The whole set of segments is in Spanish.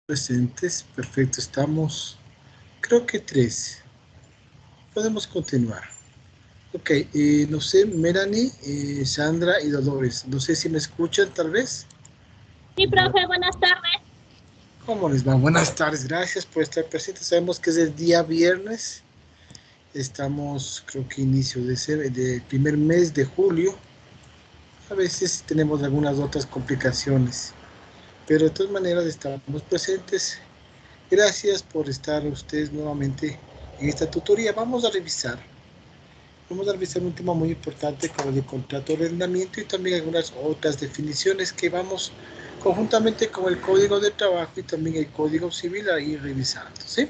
Presentes, perfecto, estamos, creo que 3. Podemos continuar. Ok, no sé, Melanie, Sandra y Dolores, no sé si me escuchan tal vez. Sí, profe, buenas tardes. ¿Cómo les va? Buenas tardes, gracias por estar presentes. Sabemos que es el día viernes, estamos, creo que inicio de primer mes de julio. A veces tenemos algunas otras complicaciones, pero de todas maneras estamos presentes. Gracias por estar ustedes nuevamente en esta tutoría. Vamos a revisar un tema muy importante como el de contrato de arrendamiento y también algunas otras definiciones que vamos conjuntamente con el Código de Trabajo y también el Código Civil a ir revisando, ¿sí?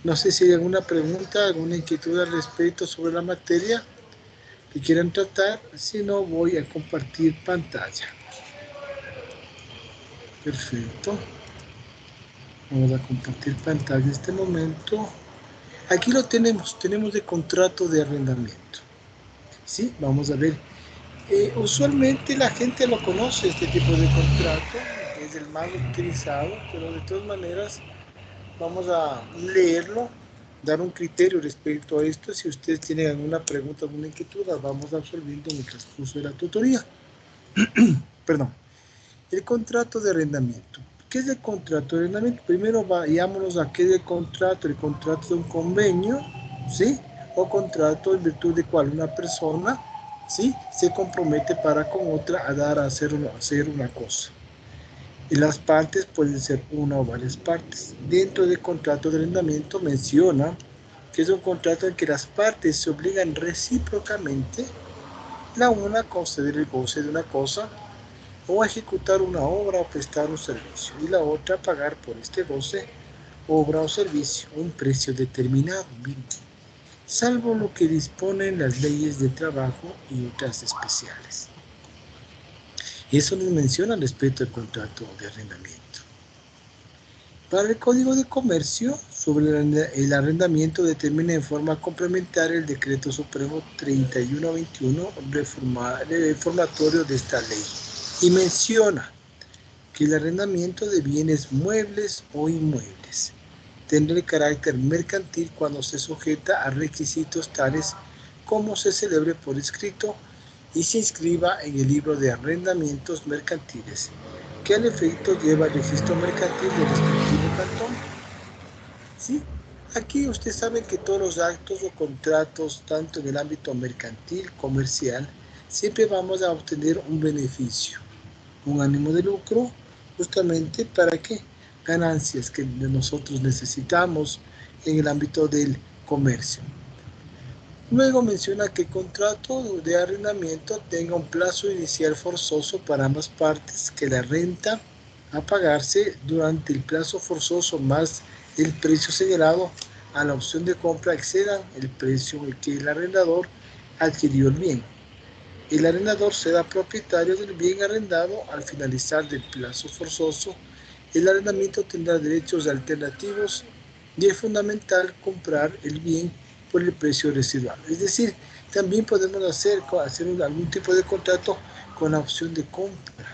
No sé si hay alguna pregunta, alguna inquietud al respecto sobre la materia que quieran tratar. Si no, voy a compartir pantalla. Perfecto. Vamos a compartir pantalla en este momento. Aquí lo tenemos de contrato de arrendamiento. ¿Sí? Vamos a ver. Usualmente la gente lo conoce, este tipo de contrato, que es el más utilizado, pero de todas maneras vamos a leerlo, dar un criterio respecto a esto. Si ustedes tienen alguna pregunta, alguna inquietud, las vamos absolviendo en el transcurso de la tutoría. Perdón. El contrato de arrendamiento. ¿Qué es el contrato de arrendamiento? Primero vayámonos a qué es el contrato. El contrato de un convenio, ¿sí? O contrato en virtud de cual una persona, ¿sí? Se compromete para con otra a dar a hacer una cosa. Y las partes pueden ser una o varias partes. Dentro del contrato de arrendamiento menciona que es un contrato en que las partes se obligan recíprocamente la una a conceder el goce de una cosa o ejecutar una obra o prestar un servicio, y la otra pagar por este goce, obra o servicio un precio determinado, salvo lo que disponen las leyes de trabajo y otras especiales. Eso nos menciona respecto al contrato de arrendamiento. Para el Código de Comercio, sobre el arrendamiento determina en forma complementaria el Decreto Supremo 3121 reformatorio de esta ley y menciona que el arrendamiento de bienes muebles o inmuebles tendrá carácter mercantil cuando se sujeta a requisitos tales como se celebre por escrito y se inscriba en el libro de arrendamientos mercantiles, que al efecto lleva el registro mercantil del respectivo cantón. ¿Sí? Aquí usted sabe que todos los actos o contratos, tanto en el ámbito mercantil, comercial, siempre vamos a obtener un beneficio, un ánimo de lucro, justamente para que ganancias que nosotros necesitamos en el ámbito del comercio. Luego menciona que el contrato de arrendamiento tenga un plazo inicial forzoso para ambas partes, que la renta a pagarse durante el plazo forzoso más el precio señalado a la opción de compra excedan el precio en que el arrendador adquirió el bien. El arrendador será propietario del bien arrendado al finalizar del plazo forzoso. El arrendamiento tendrá derechos alternativos y es fundamental comprar el bien por el precio residual. Es decir, también podemos hacer algún tipo de contrato con la opción de compra.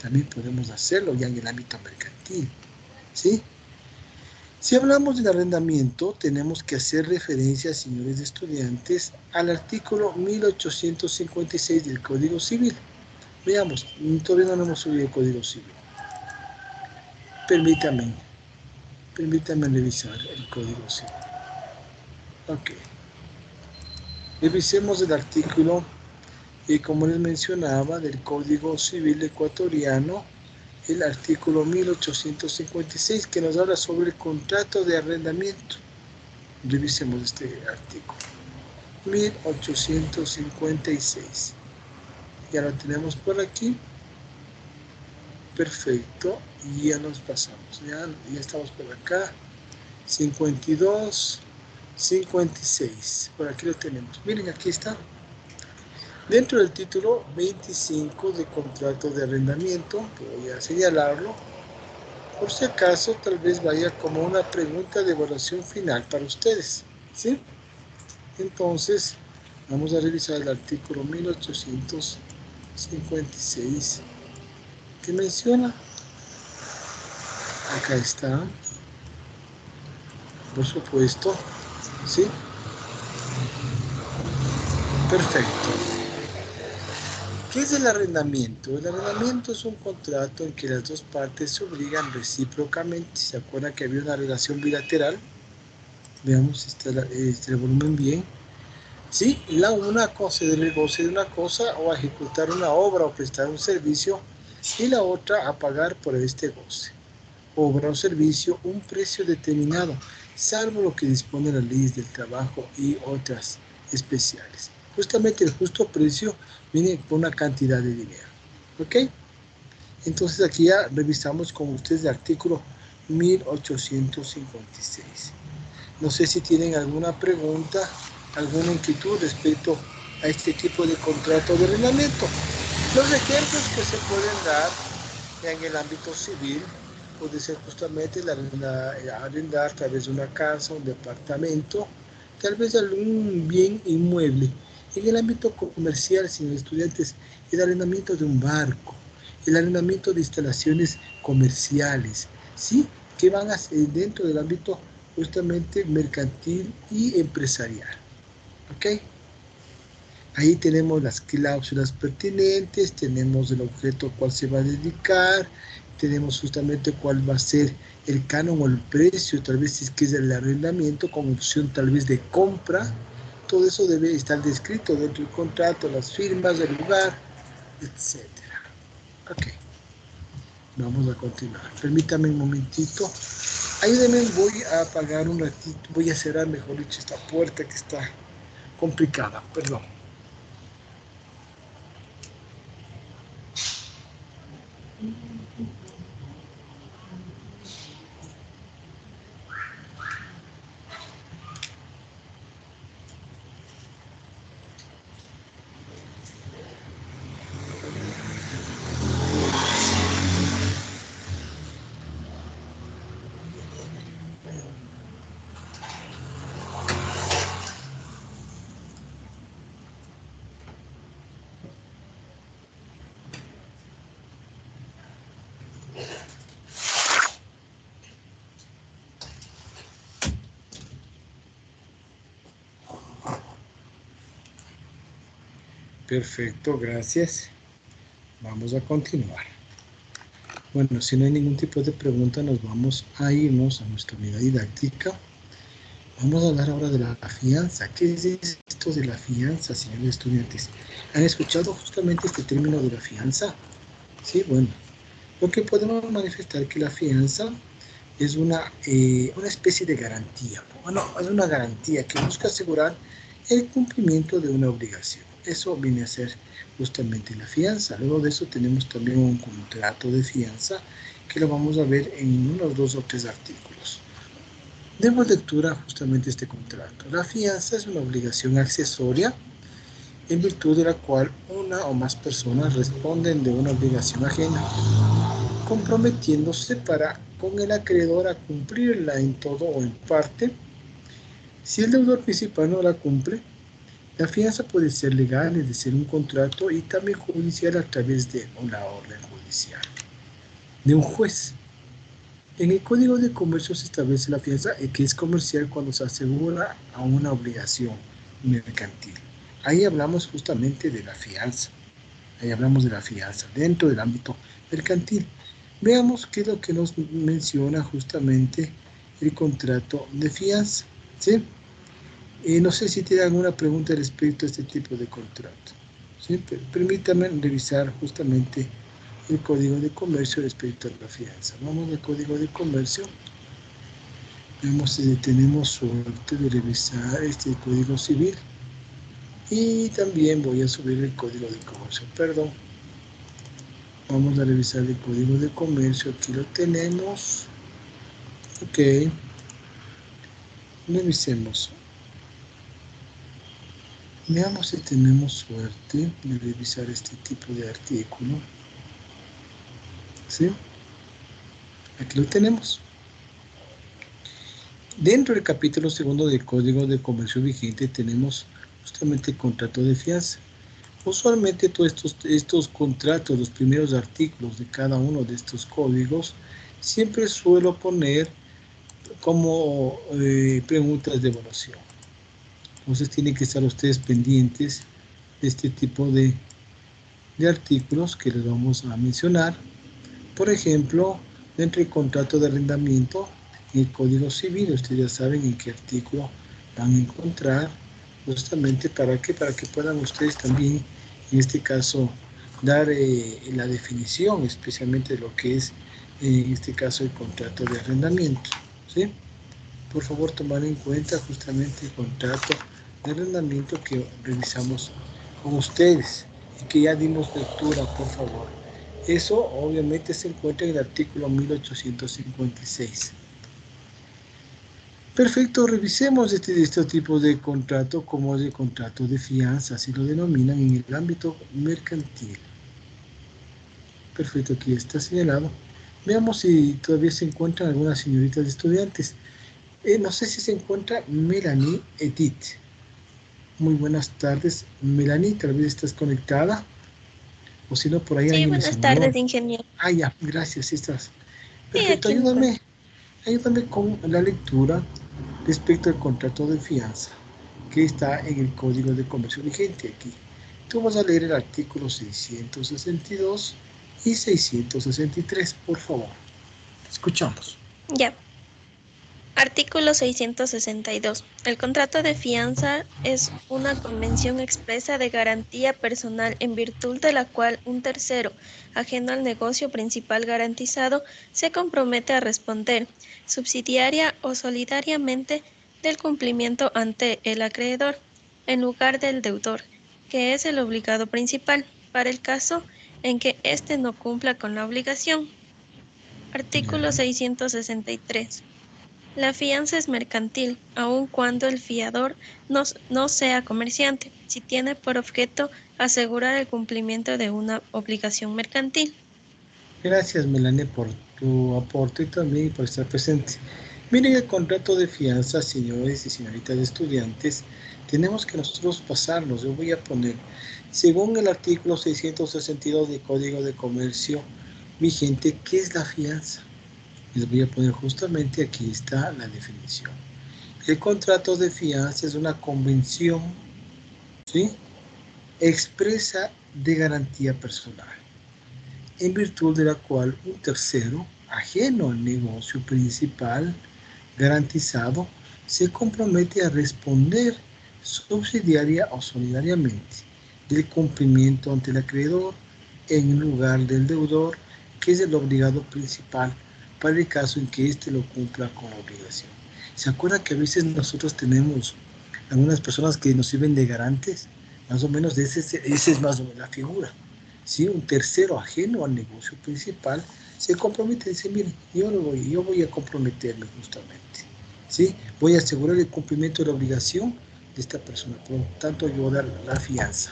También podemos hacerlo ya en el ámbito mercantil, ¿sí? Si hablamos del arrendamiento, tenemos que hacer referencia, señores estudiantes, al artículo 1856 del Código Civil. Veamos, todavía no hemos subido el Código Civil. Permítanme revisar el Código Civil. Ok. Revisemos el artículo, como les mencionaba, del Código Civil ecuatoriano, el artículo 1856, que nos habla sobre el contrato de arrendamiento. Revisemos este artículo. 1856. Ya lo tenemos por aquí. Perfecto. Y ya nos pasamos. Ya estamos por acá. 52, 56. Por aquí lo tenemos. Miren, aquí está. Dentro del título 25 de contrato de arrendamiento, voy a señalarlo. Por si acaso, tal vez vaya como una pregunta de evaluación final para ustedes. ¿Sí? Entonces, vamos a revisar el artículo 1856 que menciona Acá está. Por supuesto. ¿Sí? Perfecto. ¿Qué es el arrendamiento? El arrendamiento es un contrato en que las dos partes se obligan recíprocamente. ¿Se acuerdan que había una relación bilateral? Veamos el volumen bien. ¿Sí? La una conceder el goce de una cosa o a ejecutar una obra o prestar un servicio y la otra a pagar por este goce, obra o servicio un precio determinado, salvo lo que dispone las leyes del trabajo y otras especiales. Justamente el justo precio viene por una cantidad de dinero. ¿Ok? Entonces aquí ya revisamos con ustedes el artículo 1856. No sé si tienen alguna pregunta, alguna inquietud respecto a este tipo de contrato de arrendamiento. Los ejemplos que se pueden dar en el ámbito civil puede ser justamente arrendar a través de una casa, un departamento, tal vez algún bien inmueble. En el ámbito comercial, señores estudiantes, el arrendamiento de un barco, el arrendamiento de instalaciones comerciales, ¿sí? Que van a ser dentro del ámbito justamente mercantil y empresarial. ¿Ok? Ahí tenemos las cláusulas pertinentes, tenemos el objeto al cual se va a dedicar, tenemos justamente cuál va a ser el canon o el precio, tal vez si es que es el arrendamiento con opción tal vez de compra. Todo eso debe estar descrito dentro del contrato, las firmas, el lugar, etc. Ok, vamos a continuar. Permítame un momentito. Ayúdenme, voy a apagar un ratito, voy a cerrar, mejor dicho, esta puerta que está complicada, perdón. Perfecto, gracias. Vamos a continuar. Bueno, si no hay ningún tipo de pregunta, nos vamos a irnos a nuestra unidad didáctica. Vamos a hablar ahora de la fianza. ¿Qué es esto de la fianza, señores estudiantes? ¿Han escuchado justamente este término de la fianza? Sí, bueno. Lo que podemos manifestar que la fianza es una especie de garantía. Bueno, es una garantía que busca asegurar el cumplimiento de una obligación. Eso viene a ser justamente la fianza. Luego de eso tenemos también un contrato de fianza que lo vamos a ver en unos 2 o 3 artículos. Demos lectura justamente a este contrato. La fianza es una obligación accesoria en virtud de la cual una o más personas responden de una obligación ajena, comprometiéndose con el acreedor a cumplirla en todo o en parte. Si el deudor principal no la cumple, la fianza puede ser legal, es decir, un contrato, y también judicial a través de una orden judicial de un juez. En el Código de Comercio se establece la fianza que es comercial cuando se asegura a una obligación mercantil. Ahí hablamos justamente de la fianza. Ahí hablamos de la fianza dentro del ámbito mercantil. Veamos qué es lo que nos menciona justamente el contrato de fianza. ¿Sí? No sé si tiene alguna pregunta respecto a este tipo de contrato. ¿Sí? Permítanme revisar justamente el Código de Comercio respecto a la fianza. Vamos al Código de Comercio. Veamos si tenemos suerte de revisar este Código Civil. Y también voy a subir el Código de Comercio. Perdón. Vamos a revisar el Código de Comercio. Aquí lo tenemos. Ok. Revisemos. Veamos si tenemos suerte de revisar este tipo de artículo. ¿Sí? Aquí lo tenemos. Dentro del capítulo 2 del Código de Comercio vigente tenemos justamente el contrato de fianza. Usualmente todos estos contratos, los primeros artículos de cada uno de estos códigos, siempre suelo poner como preguntas de evaluación. Entonces tienen que estar ustedes pendientes de este tipo de artículos que les vamos a mencionar. Por ejemplo, dentro del contrato de arrendamiento, en el Código Civil, ustedes ya saben en qué artículo van a encontrar, justamente para que puedan ustedes también, en este caso, dar la definición, especialmente de lo que es, en este caso, el contrato de arrendamiento, ¿sí? Por favor, tomar en cuenta justamente el contrato de arrendamiento que revisamos con ustedes y que ya dimos lectura, por favor. Eso obviamente se encuentra en el artículo 1856. Perfecto, revisemos este tipo de contrato como es el contrato de fianza, así lo denominan en el ámbito mercantil. Perfecto, aquí está señalado. Veamos si todavía se encuentran algunas señoritas estudiantes. No sé si se encuentra Melanie Edith. Muy buenas tardes, Melanie, tal vez estás conectada. O si no, por ahí Sí, alguien me buenas saludó. tardes, ingeniero. Ah, ya, gracias, sí estás. Sí, Perfecto, aquí me encuentro. ayúdame con la lectura respecto al contrato de fianza que está en el Código de Comercio vigente aquí. Tú vas a leer el artículo 662 y 663, por favor. Escuchamos. Ya. Artículo 662. El contrato de fianza es una convención expresa de garantía personal en virtud de la cual un tercero, ajeno al negocio principal garantizado, se compromete a responder, subsidiaria o solidariamente, del cumplimiento ante el acreedor, en lugar del deudor, que es el obligado principal, para el caso en que éste no cumpla con la obligación. Artículo 663. La fianza es mercantil, aun cuando el fiador no sea comerciante, si tiene por objeto asegurar el cumplimiento de una obligación mercantil. Gracias, Melanie, por tu aporte y también por estar presente. Miren el contrato de fianza, señores y señoritas estudiantes, tenemos que nosotros pasarnos. Yo voy a poner, según el artículo 662 del Código de Comercio vigente, ¿qué es la fianza? Les voy a poner justamente aquí está la definición. El contrato de fianza es una convención, ¿sí?, expresa de garantía personal, en virtud de la cual un tercero, ajeno al negocio principal garantizado, se compromete a responder subsidiaria o solidariamente del cumplimiento ante el acreedor en lugar del deudor, que es el obligado principal, para el caso en que éste lo cumpla con la obligación. ¿Se acuerda que a veces nosotros tenemos algunas personas que nos sirven de garantes? Más o menos esa es más o menos la figura. ¿Sí? Un tercero ajeno al negocio principal se compromete y dice, mire, yo voy a comprometerme justamente, ¿sí? Voy a asegurar el cumplimiento de la obligación de esta persona, por lo tanto yo voy a dar la fianza.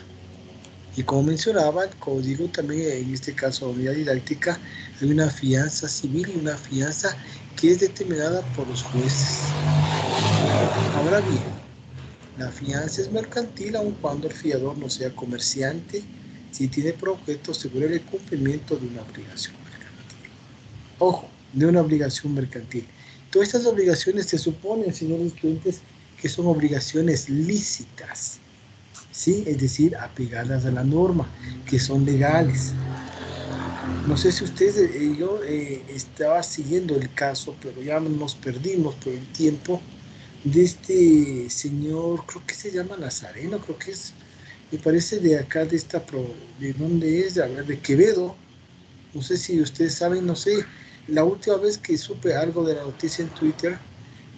Y como mencionaba, el código también, en este caso, la unidad didáctica, hay una fianza civil y una fianza que es determinada por los jueces. Ahora bien, la fianza es mercantil aun cuando el fiador no sea comerciante, si tiene por objeto asegurar el cumplimiento de una obligación mercantil. Ojo, de una obligación mercantil. Todas estas obligaciones se suponen, señores estudiantes, que son obligaciones lícitas, ¿sí? Es decir, apegadas a la norma, que son legales. No sé si ustedes, yo estaba siguiendo el caso, pero ya nos perdimos por el tiempo, de este señor, creo que se llama Nazareno, creo que es, me parece de acá, ¿de dónde es? A ver, de Quevedo. No sé si ustedes saben, no sé, la última vez que supe algo de la noticia en Twitter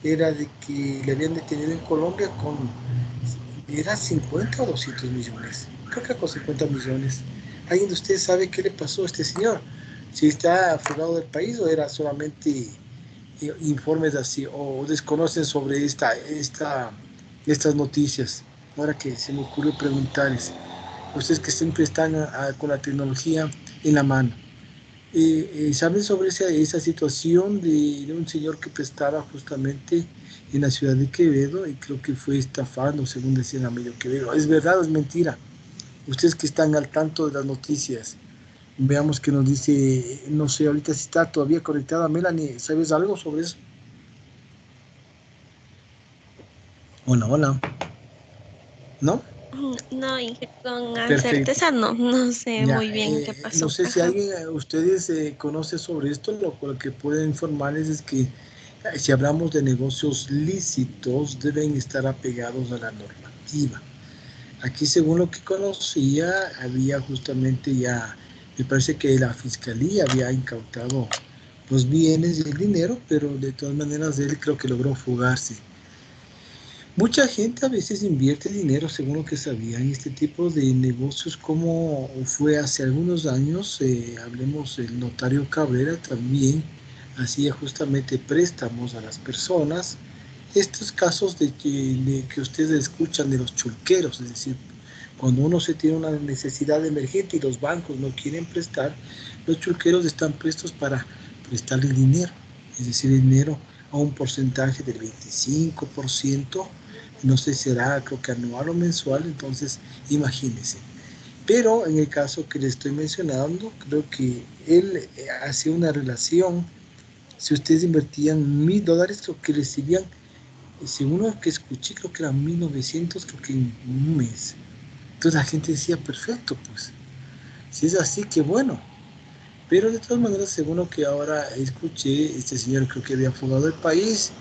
era de que le habían detenido en Colombia con, era 50 o 200 millones, creo que con 50 millones. ¿Alguien de ustedes sabe qué le pasó a este señor? Si está fugado del país o era solamente informes así, o desconocen sobre estas noticias. Ahora que se me ocurrió preguntarles, ustedes que siempre están con la tecnología en la mano, ¿saben sobre esa situación de un señor que prestaba justamente en la ciudad de Quevedo y creo que fue estafado, según decían a medio Quevedo? ¿Es verdad o es mentira? Ustedes que están al tanto de las noticias, veamos que nos dice, no sé, ahorita si está todavía conectada Melanie, ¿sabes algo sobre eso? Hola, hola. ¿No? No, Inge, con Perfecto. certeza no sé Ya, muy bien qué no pasó. sé si Ajá. alguien, ustedes conoce sobre esto, lo que pueden informarles es que si hablamos de negocios lícitos, deben estar apegados a la normativa. Aquí, según lo que conocía, había justamente ya, me parece que la fiscalía había incautado los bienes y el dinero, pero de todas maneras él creo que logró fugarse. Mucha gente a veces invierte dinero, según lo que sabía, en este tipo de negocios, como fue hace algunos años, hablemos del notario Cabrera también hacía justamente préstamos a las personas. Estos casos de que ustedes escuchan de los chulqueros, es decir, cuando uno se tiene una necesidad emergente y los bancos no quieren prestar, los chulqueros están prestos para prestarle dinero, es decir, dinero a un porcentaje del 25%, no sé si será, creo que anual o mensual, entonces imagínense. Pero en el caso que le estoy mencionando, creo que él hacía una relación, si ustedes invertían $1,000, lo que recibían, según lo que escuché, creo que eran 1,900, creo que en un mes. Entonces la gente decía, perfecto, pues, si es así, qué bueno. Pero de todas maneras, según lo que ahora escuché, este señor creo que había fugado del país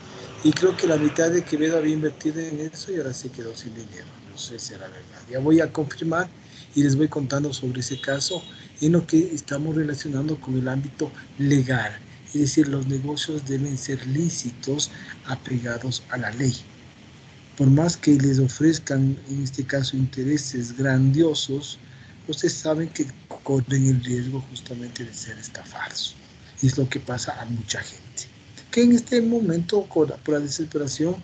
y creo que la mitad de Quevedo había invertido en eso y ahora se quedó sin dinero. No sé si era verdad. Ya voy a confirmar y les voy contando sobre ese caso en lo que estamos relacionando con el ámbito legal. Es decir, los negocios deben ser lícitos, apegados a la ley. Por más que les ofrezcan, en este caso, intereses grandiosos, ustedes saben que corren el riesgo justamente de ser estafados. Y es lo que pasa a mucha gente. Que en este momento, por la desesperación,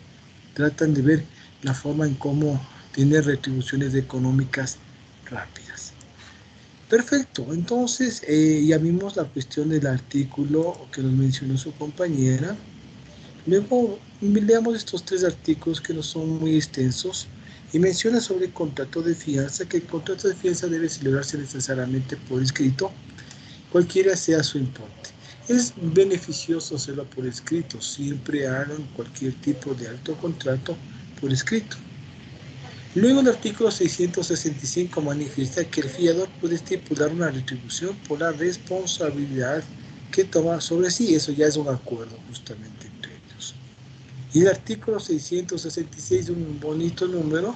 tratan de ver la forma en cómo tener retribuciones económicas rápidas. Perfecto, entonces ya vimos la cuestión del artículo que nos mencionó su compañera. Luego leamos estos tres artículos que no son muy extensos y menciona sobre el contrato de fianza, que el contrato de fianza debe celebrarse necesariamente por escrito, cualquiera sea su importe. Es beneficioso hacerlo por escrito, siempre hagan cualquier tipo de alto contrato por escrito. Luego el artículo 665 manifiesta que el fiador puede estipular una retribución por la responsabilidad que toma sobre sí, eso ya es un acuerdo justamente entre ellos. Y el artículo 666, un bonito número,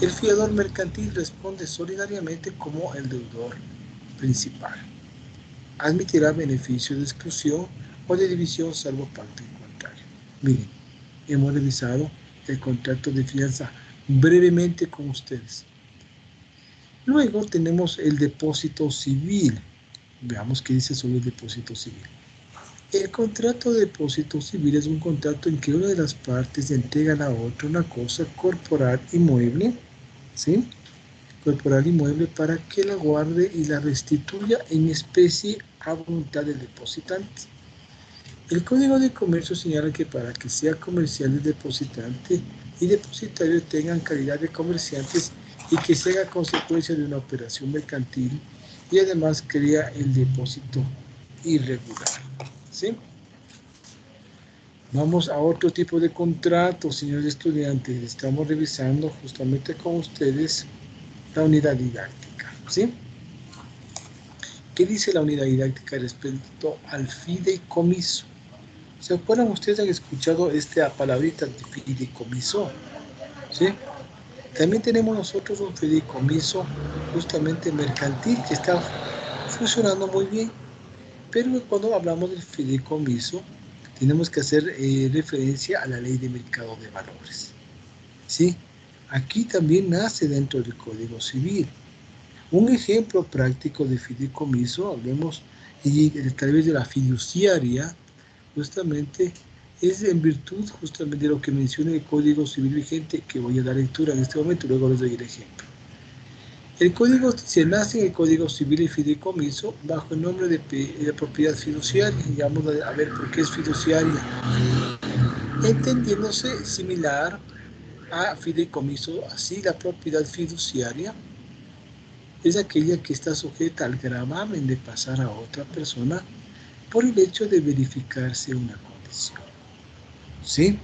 el fiador mercantil responde solidariamente como el deudor principal. Admitirá beneficio de exclusión o de división salvo parte en contrario. Miren, hemos revisado el contrato de fianza brevemente con ustedes. Luego tenemos el depósito civil. Veamos qué dice sobre el depósito civil. El contrato de depósito civil es un contrato en que una de las partes entrega a la otra una cosa corporal inmueble, ¿sí? Corporal inmueble para que la guarde y la restituya en especie a voluntad del depositante. El Código de Comercio señala que para que sea comercial el depositante y depositario tengan calidad de comerciantes y que se haga consecuencia de una operación mercantil y además crea el depósito irregular, ¿sí? Vamos a otro tipo de contrato, señores estudiantes. Estamos revisando justamente con ustedes la unidad didáctica, ¿sí? ¿Qué dice la unidad didáctica respecto al fideicomiso? ¿Se acuerdan? Ustedes han escuchado esta palabrita de fideicomiso, ¿sí? También tenemos nosotros un fideicomiso justamente mercantil que está funcionando muy bien. Pero cuando hablamos del fideicomiso, tenemos que hacer referencia a la ley de mercado de valores. ¿Sí? Aquí también nace dentro del Código Civil. Un ejemplo práctico de fideicomiso, hablemos y tal vez de la fiduciaria, justamente es en virtud justamente de lo que menciona el Código Civil vigente, que voy a dar lectura en este momento, luego les doy el ejemplo. El código se nace en el Código Civil y Fideicomiso bajo el nombre de propiedad fiduciaria. Y vamos a ver por qué es fiduciaria. Entendiéndose similar a fideicomiso, así la propiedad fiduciaria es aquella que está sujeta al gravamen de pasar a otra persona por el hecho de verificarse una condición. ¿Sí?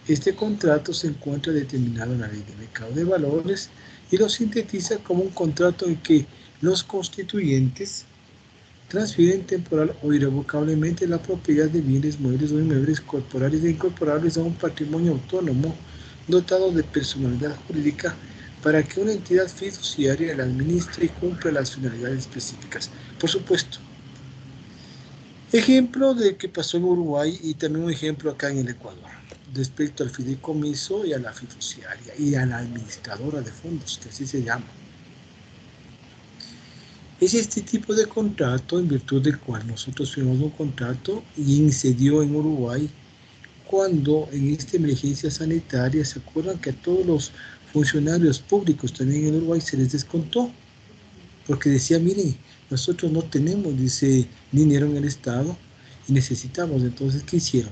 Este contrato se encuentra determinado en la Ley de Mercado de Valores y lo sintetiza como un contrato en que los constituyentes transfieren temporal o irrevocablemente la propiedad de bienes muebles o inmuebles corporales e incorporables a un patrimonio autónomo dotado de personalidad jurídica para que una entidad fiduciaria la administre y cumpla las finalidades específicas. Por supuesto. Ejemplo de que pasó en Uruguay y también un ejemplo acá en el Ecuador, respecto al fideicomiso y a la fiduciaria y a la administradora de fondos, que así se llama. Es este tipo de contrato en virtud del cual nosotros firmamos un contrato y incidió en Uruguay cuando en esta emergencia sanitaria se acuerdan que a todos los funcionarios públicos también en Uruguay se les descontó porque decía, miren, nosotros no tenemos, dice, dinero en el Estado y necesitamos. Entonces, ¿qué hicieron?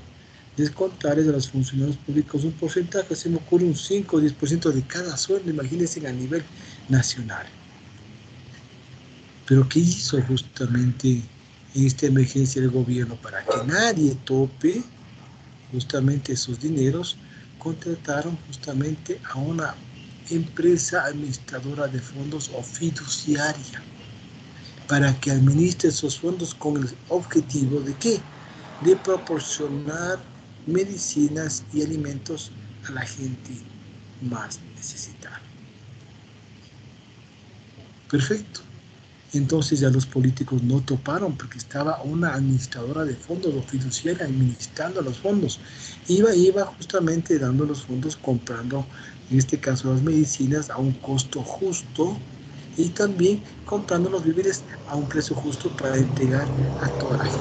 Descontarles a los funcionarios públicos un porcentaje, se me ocurre un 5 o 10% de cada sueldo, imagínense a nivel nacional. Pero ¿qué hizo justamente en esta emergencia el gobierno? Para que nadie tope justamente esos dineros, contrataron justamente a una empresa administradora de fondos o fiduciaria para que administre esos fondos con el objetivo de ¿qué? De proporcionar medicinas y alimentos a la gente más necesitada. Perfecto. Entonces ya los políticos no toparon porque estaba una administradora de fondos o fiduciaria administrando los fondos. Iba justamente dando los fondos, comprando, en este caso las medicinas, a un costo justo y también comprando los víveres a un precio justo para entregar a toda la gente.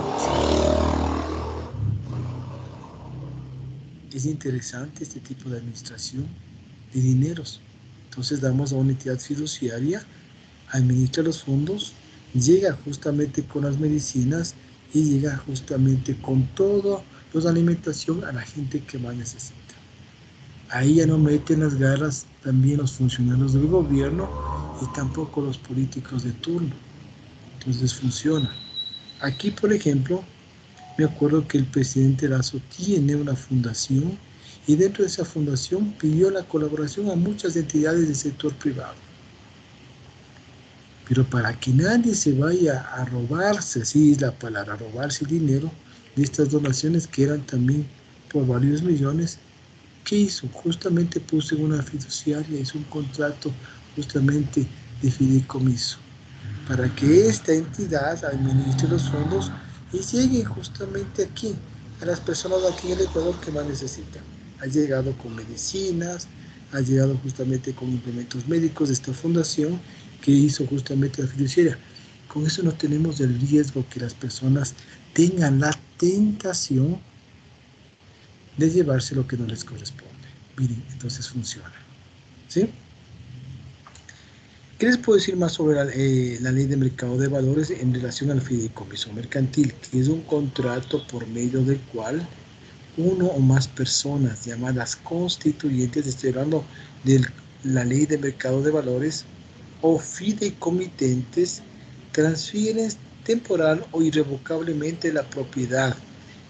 Es interesante este tipo de administración de dineros. Entonces damos a una entidad fiduciaria, administra los fondos, llega justamente con las medicinas y llega justamente con toda la alimentación a la gente que más necesita. Ahí ya no meten las garras también los funcionarios del gobierno y tampoco los políticos de turno. Entonces funciona. Aquí, por ejemplo, me acuerdo que el presidente Lasso tiene una fundación y dentro de esa fundación pidió la colaboración a muchas entidades del sector privado. Pero para que nadie se vaya a robarse, así es la palabra, robarse dinero de estas donaciones que eran también por varios millones, ¿qué hizo? Justamente puso en una fiduciaria, hizo un contrato justamente de fideicomiso para que esta entidad administre los fondos y llegue justamente aquí, a las personas aquí en el Ecuador que más necesitan. Ha llegado con medicinas, ha llegado justamente con implementos médicos de esta fundación que hizo justamente la fiduciaria. Con eso no tenemos el riesgo que las personas tengan la tentación de llevarse lo que no les corresponde. Miren, entonces funciona. ¿Sí? ¿Qué les puedo decir más sobre la ley de mercado de valores en relación al fideicomiso mercantil? Que es un contrato por medio del cual uno o más personas llamadas constituyentes, estoy hablando de la ley de mercado de valores, o fideicomitentes, transfieren temporal o irrevocablemente la propiedad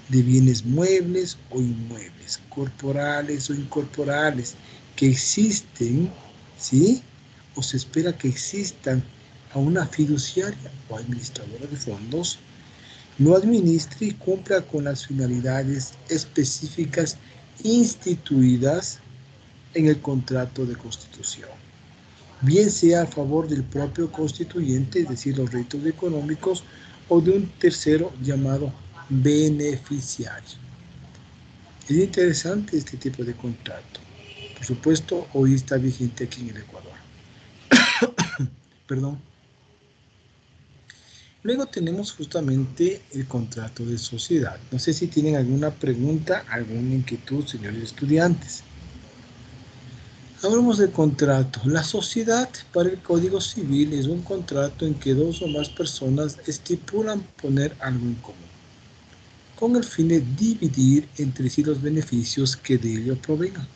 de bienes muebles o inmuebles, corporales o incorporales, que existen, ¿sí? O se espera que existan a una fiduciaria o administradora de fondos, lo administre y cumpla con las finalidades específicas instituidas en el contrato de constitución, bien sea a favor del propio constituyente, es decir, los réditos económicos, o de un tercero llamado beneficiario. Es interesante este tipo de contrato. Por supuesto, hoy está vigente aquí en el Ecuador. Perdón. Luego tenemos justamente el contrato de sociedad. No sé si tienen alguna pregunta, alguna inquietud, señores estudiantes. Hablamos del contrato. La sociedad para el Código Civil es un contrato en que dos o más personas estipulan poner algo en común, con el fin de dividir entre sí los beneficios que de ello provengan.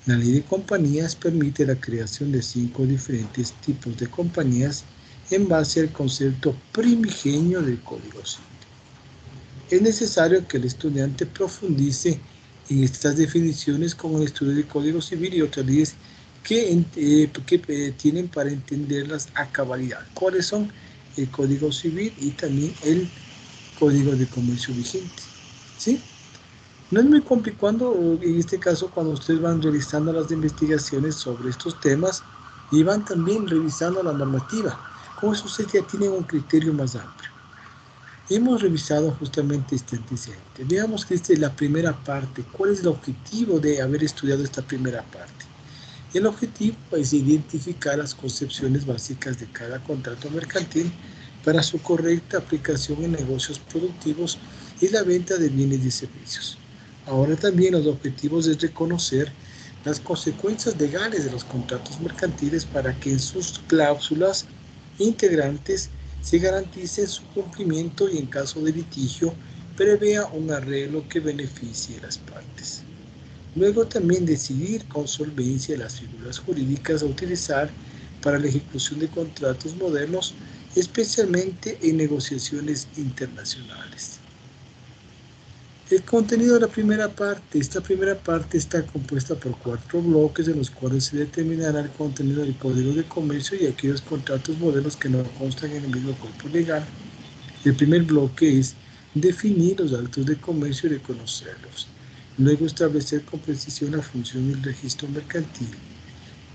La ley de compañías permite la creación de 5 diferentes tipos de compañías en base al concepto primigenio del Código Civil. Es necesario que el estudiante profundice en estas definiciones con el estudio del Código Civil y otras leyes que tienen para entenderlas a cabalidad. ¿Cuáles son? El Código Civil y también el Código de Comercio vigente. ¿Sí? No es muy complicado, en este caso, cuando ustedes van realizando las investigaciones sobre estos temas y van también revisando la normativa. Con eso ustedes ya tienen un criterio más amplio. Hemos revisado justamente este antecedente. Veamos que esta es la primera parte. ¿Cuál es el objetivo de haber estudiado esta primera parte? El objetivo es identificar las concepciones básicas de cada contrato mercantil para su correcta aplicación en negocios productivos y la venta de bienes y servicios. Ahora también los objetivos es reconocer las consecuencias legales de los contratos mercantiles para que en sus cláusulas integrantes se garantice su cumplimiento y en caso de litigio prevea un arreglo que beneficie a las partes. Luego también decidir con solvencia las figuras jurídicas a utilizar para la ejecución de contratos modernos, especialmente en negociaciones internacionales. El contenido de la primera parte. Esta primera parte está compuesta por 4 bloques en los cuales se determinará el contenido del Código de Comercio y aquellos contratos modernos que no constan en el mismo cuerpo legal. El primer bloque es definir los actos de comercio y reconocerlos. Luego establecer con precisión la función del registro mercantil.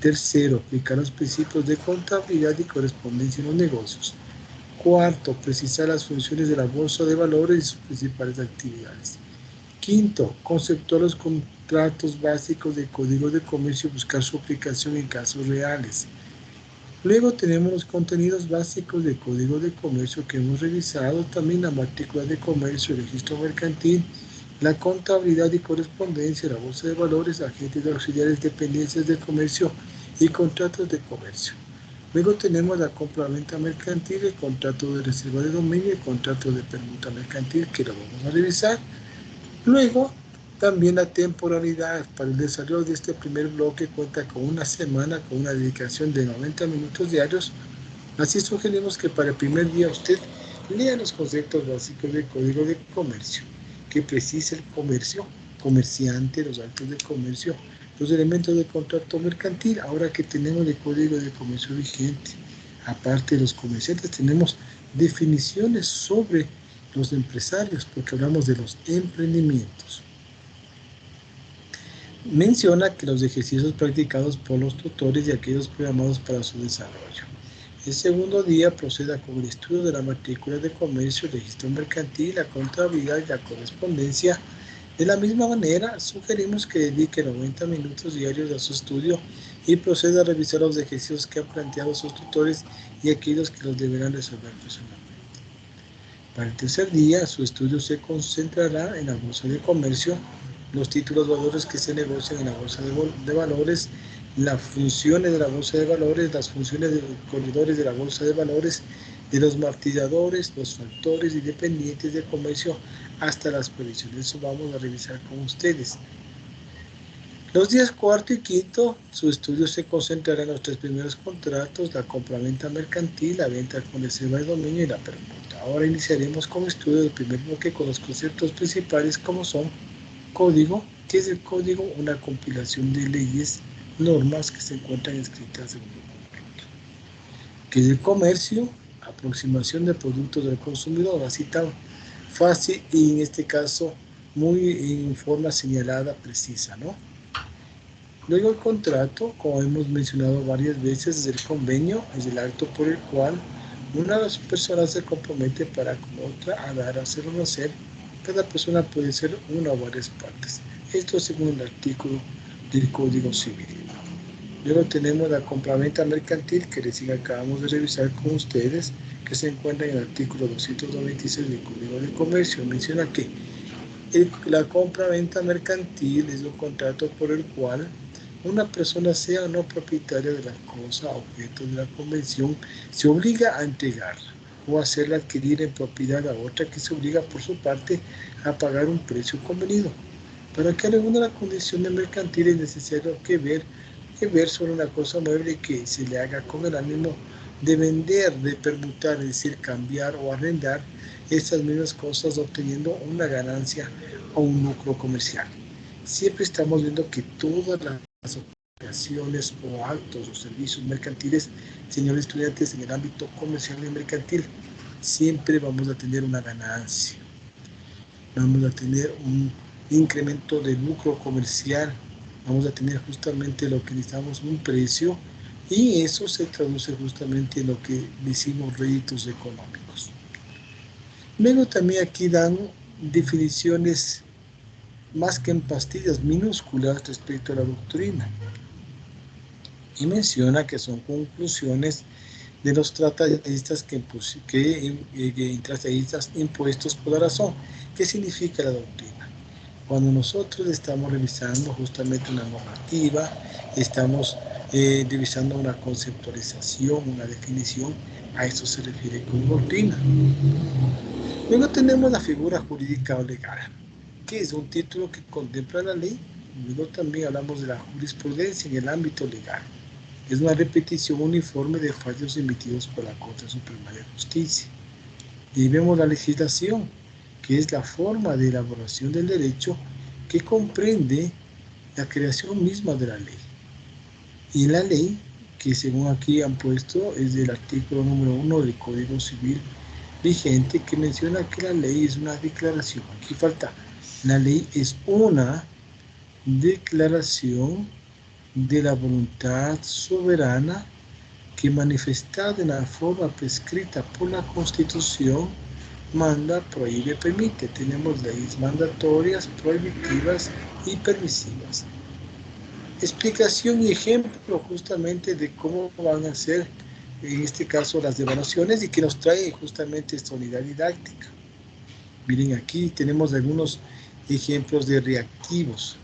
Tercero, aplicar los principios de contabilidad y correspondencia en los negocios. Cuarto, precisar las funciones de la bolsa de valores y sus principales actividades. Quinto, conceptuar los contratos básicos del Código de Comercio y buscar su aplicación en casos reales. Luego tenemos los contenidos básicos del Código de Comercio que hemos revisado, también la matrícula de comercio, el registro mercantil, la contabilidad y correspondencia, la bolsa de valores, agentes auxiliares, dependencias de comercio y contratos de comercio. Luego tenemos la compra-venta mercantil, el contrato de reserva de dominio, el contrato de permuta mercantil, que lo vamos a revisar. Luego, también la temporalidad. Para el desarrollo de este primer bloque cuenta con una semana, con una dedicación de 90 minutos diarios. Así sugerimos que para el primer día usted lea los conceptos básicos del Código de Comercio, que precisa el comercio, comerciante, los actos de comercio, los elementos del contrato mercantil. Ahora que tenemos el Código de Comercio vigente, aparte de los comerciantes, tenemos definiciones sobre los empresarios, porque hablamos de los emprendimientos. Menciona que los ejercicios practicados por los tutores y aquellos programados para su desarrollo. El segundo día proceda con el estudio de la matrícula de comercio, el registro mercantil, la contabilidad y la correspondencia. De la misma manera, sugerimos que dedique 90 minutos diarios a su estudio y proceda a revisar los ejercicios que han planteado sus tutores y aquellos que los deberán resolver personalmente. Para el tercer día, su estudio se concentrará en la bolsa de comercio, los títulos valores que se negocian en la bolsa de valores, las funciones de la bolsa de valores, las funciones de los corredores de la bolsa de valores, de los martilladores, los factores y dependientes de comercio, hasta las previsiones. Eso vamos a revisar con ustedes. Los días cuarto y quinto, su estudio se concentrará en los 3 primeros contratos, la compra-venta mercantil, la venta con reserva de dominio y la permuta. Ahora iniciaremos con el estudio del primer bloque con los conceptos principales como son código. ¿Qué es el código? Una compilación de leyes, normas que se encuentran escritas en un documento. ¿Qué es el comercio? Aproximación de productos del consumidor, así tan fácil y en este caso muy en forma señalada, precisa, ¿no? Luego el contrato, como hemos mencionado varias veces, es el convenio, es el acto por el cual una de las personas se compromete para con otra a dar, a hacer o no hacer. Cada persona puede ser una o varias partes. Esto según el artículo del Código Civil. Luego tenemos la compraventa mercantil, que recién acabamos de revisar con ustedes, que se encuentra en el artículo 296 del Código de Comercio. Menciona que la compraventa mercantil es un contrato por el cual una persona, sea o no propietaria de la cosa objeto de la convención, se obliga a entregarla o hacerla adquirir en propiedad a otra que se obliga por su parte a pagar un precio convenido. Para que alguna condición de mercantil es necesario que ver sobre una cosa mueble que se le haga con el ánimo de vender, de permutar, es decir, cambiar o arrendar estas mismas cosas obteniendo una ganancia o un lucro comercial. Siempre estamos viendo que todas las operaciones o actos o servicios mercantiles, señores estudiantes, en el ámbito comercial y mercantil, siempre vamos a tener una ganancia. Vamos a tener un incremento de lucro comercial, vamos a tener justamente lo que necesitamos, un precio, y eso se traduce justamente en lo que decimos réditos económicos. Luego también aquí dan definiciones más que en pastillas minúsculas respecto a la doctrina, y menciona que son conclusiones de los tratadistas que impuestos por la razón. ¿Qué significa la doctrina? Cuando nosotros estamos revisando justamente una normativa, estamos revisando una conceptualización, una definición, a esto se refiere con doctrina. Luego tenemos la figura jurídica o legal, que es un título que contempla la ley. Luego también hablamos de la jurisprudencia en el ámbito legal. Es una repetición uniforme de fallos emitidos por la Corte Suprema de Justicia. Y vemos la legislación, que es la forma de elaboración del derecho que comprende la creación misma de la ley. Y la ley, que según aquí han puesto, es del artículo número 1 del Código Civil vigente, que menciona que la ley es una declaración. Aquí falta, la ley es una declaración de la voluntad soberana que manifestada en la forma prescrita por la Constitución manda, prohíbe, permite. Tenemos leyes mandatorias, prohibitivas y permisivas. Explicación y ejemplo justamente de cómo van a ser, en este caso, las evaluaciones, y que nos trae justamente esta unidad didáctica. Miren, aquí tenemos algunos ejemplos de reactivos.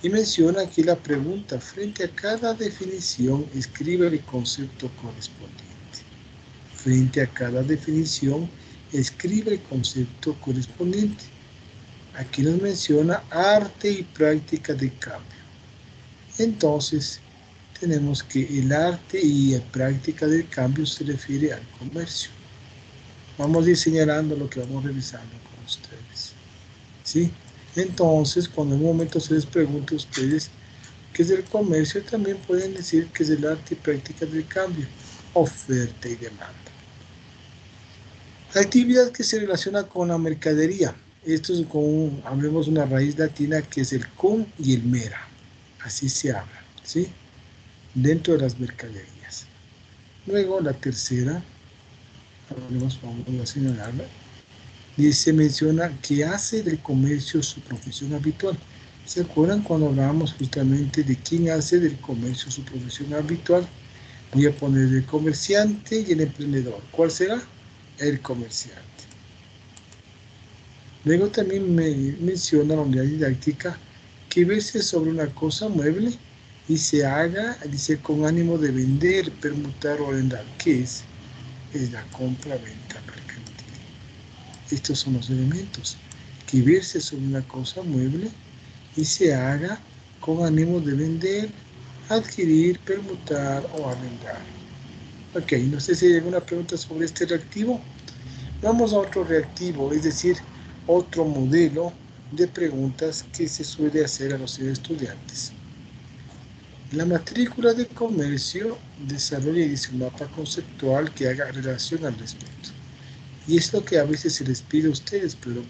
Y menciona aquí la pregunta: frente a cada definición, escribe el concepto correspondiente. Frente a cada definición, escribe el concepto correspondiente. Aquí nos menciona arte y práctica de cambio. Entonces, tenemos que el arte y la práctica del cambio se refiere al comercio. Vamos a ir señalando lo que vamos revisando con ustedes, ¿sí? Entonces, cuando en un momento se les pregunte a ustedes qué es el comercio, también pueden decir que es el arte y práctica del cambio, oferta y demanda. La actividad que se relaciona con la mercadería. Esto es hablemos una raíz latina que es el cum y el mera. Así se habla, ¿sí? Dentro de las mercaderías. Luego la tercera, vamos a señalarla. Se menciona que hace del comercio su profesión habitual. ¿Se acuerdan cuando hablábamos justamente de quién hace del comercio su profesión habitual? Voy a poner el comerciante y el emprendedor. ¿Cuál será? El comerciante. Luego también menciona la unidad didáctica que verse sobre una cosa mueble y se haga, dice, con ánimo de vender, permutar o arrendar. ¿Qué es? Es la compra-venta mercantil. Estos son los elementos. Que verse sobre una cosa mueble y se haga con ánimo de vender, adquirir, permutar o arrendar. Ok, no sé si hay alguna pregunta sobre este reactivo. Vamos a otro reactivo, es decir, otro modelo de preguntas que se suele hacer a los estudiantes. La matrícula de comercio desarrolla y dice un mapa conceptual que haga relación al respecto. Y es lo que a veces se les pide a ustedes, pero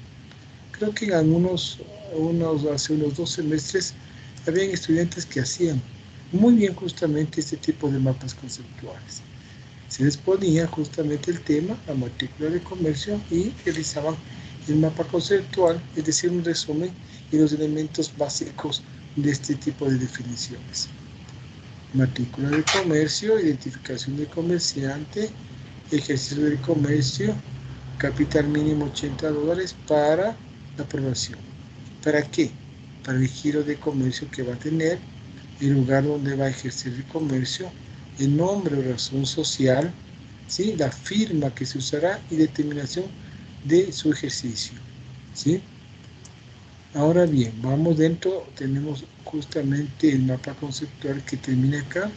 creo que en hace unos 2 semestres habían estudiantes que hacían muy bien justamente este tipo de mapas conceptuales. Se les ponía justamente el tema, la matrícula de comercio, y realizaban el mapa conceptual, es decir, un resumen y los elementos básicos de este tipo de definiciones. Matrícula de comercio, identificación del comerciante, ejercicio del comercio, capital mínimo $80 para la aprobación. ¿Para qué? Para el giro de comercio que va a tener, el lugar donde va a ejercer el comercio, el nombre o razón social, ¿sí? La firma que se usará y determinación de su ejercicio, ¿sí? Ahora bien, vamos dentro, tenemos justamente el mapa conceptual que termina acá.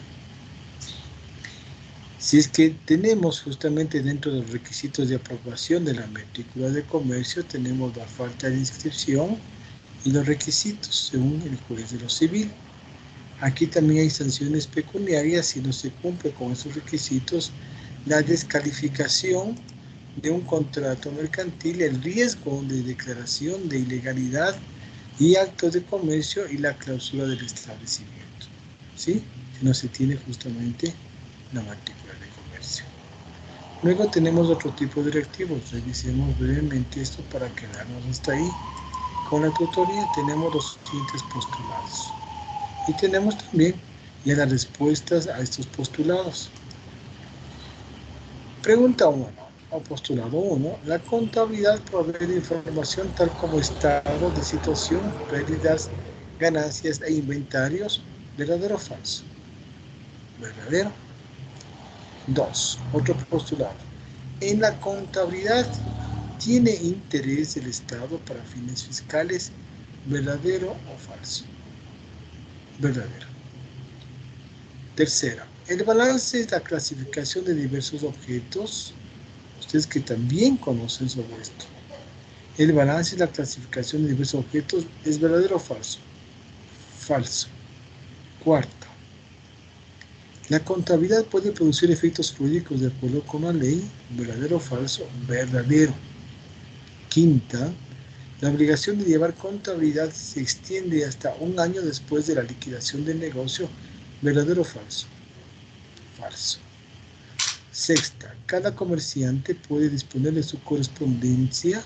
Si es que tenemos justamente dentro de los requisitos de aprobación de la matrícula de comercio, tenemos la falta de inscripción y los requisitos según el juez de lo civil. Aquí también hay sanciones pecuniarias si no se cumple con esos requisitos, la descalificación de un contrato mercantil, el riesgo de declaración de ilegalidad y actos de comercio y la clausura del establecimiento, ¿sí? Si no se tiene justamente la matrícula de comercio. Luego tenemos otro tipo de reactivos. Revisemos brevemente esto para quedarnos hasta ahí. Con la tutoría tenemos los siguientes postulados. Y tenemos también ya las respuestas a estos postulados. Pregunta 1, o postulado 1. La contabilidad provee de información tal como estado de situación, pérdidas, ganancias e inventarios, ¿verdadero o falso? ¿Verdadero? 2. Otro postulado. En la contabilidad tiene interés el Estado para fines fiscales, ¿verdadero o falso? Verdadero. Tercero, el balance es la clasificación de diversos objetos. Ustedes que también conocen sobre esto. El balance es la clasificación de diversos objetos. ¿Es verdadero o falso? Falso. Cuarto, la contabilidad puede producir efectos jurídicos de acuerdo con la ley. ¿Verdadero o falso? Verdadero. Quinta, la obligación de llevar contabilidad se extiende hasta un año después de la liquidación del negocio. ¿Verdadero o falso? Falso. Sexta, cada comerciante puede disponer de su correspondencia,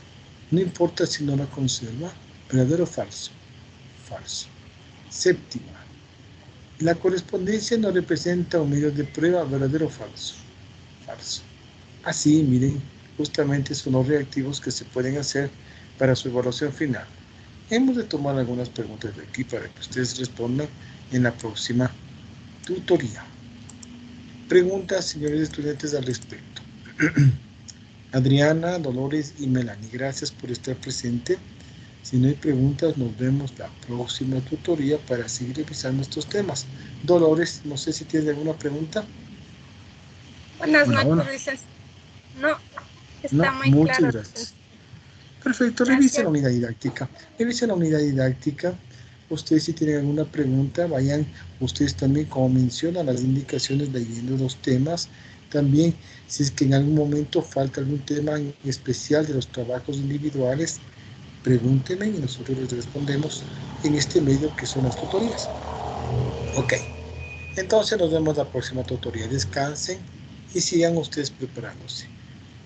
no importa si no la conserva. ¿Verdadero o falso? Falso. Séptima, la correspondencia no representa un medio de prueba. ¿Verdadero o falso? Falso. Así, miren, justamente son los reactivos que se pueden hacer para su evaluación final. Hemos de tomar algunas preguntas de aquí para que ustedes respondan en la próxima tutoría. Preguntas, señores estudiantes, al respecto. Adriana, Dolores y Melanie, gracias por estar presente. Si no hay preguntas, nos vemos la próxima tutoría para seguir revisando estos temas. Dolores, no sé si tienes alguna pregunta. Buenas noches. No, está muy muchas claro. Gracias. Perfecto, revisen Gracias. la unidad didáctica. Revisen la unidad didáctica. Ustedes si tienen alguna pregunta, vayan ustedes también, como mencionan las indicaciones, leyendo los temas. También, si es que en algún momento falta algún tema en especial de los trabajos individuales, pregúntenme y nosotros les respondemos en este medio que son las tutorías. Ok, entonces nos vemos la próxima tutoría. Descansen y sigan ustedes preparándose.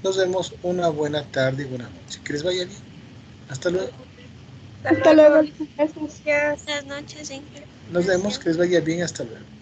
Nos vemos una buena tarde y buena noche. Que les vaya bien. Hasta luego. Hasta luego. Gracias. Buenas noches, Ingrid. Nos vemos. Que les vaya bien. Hasta luego.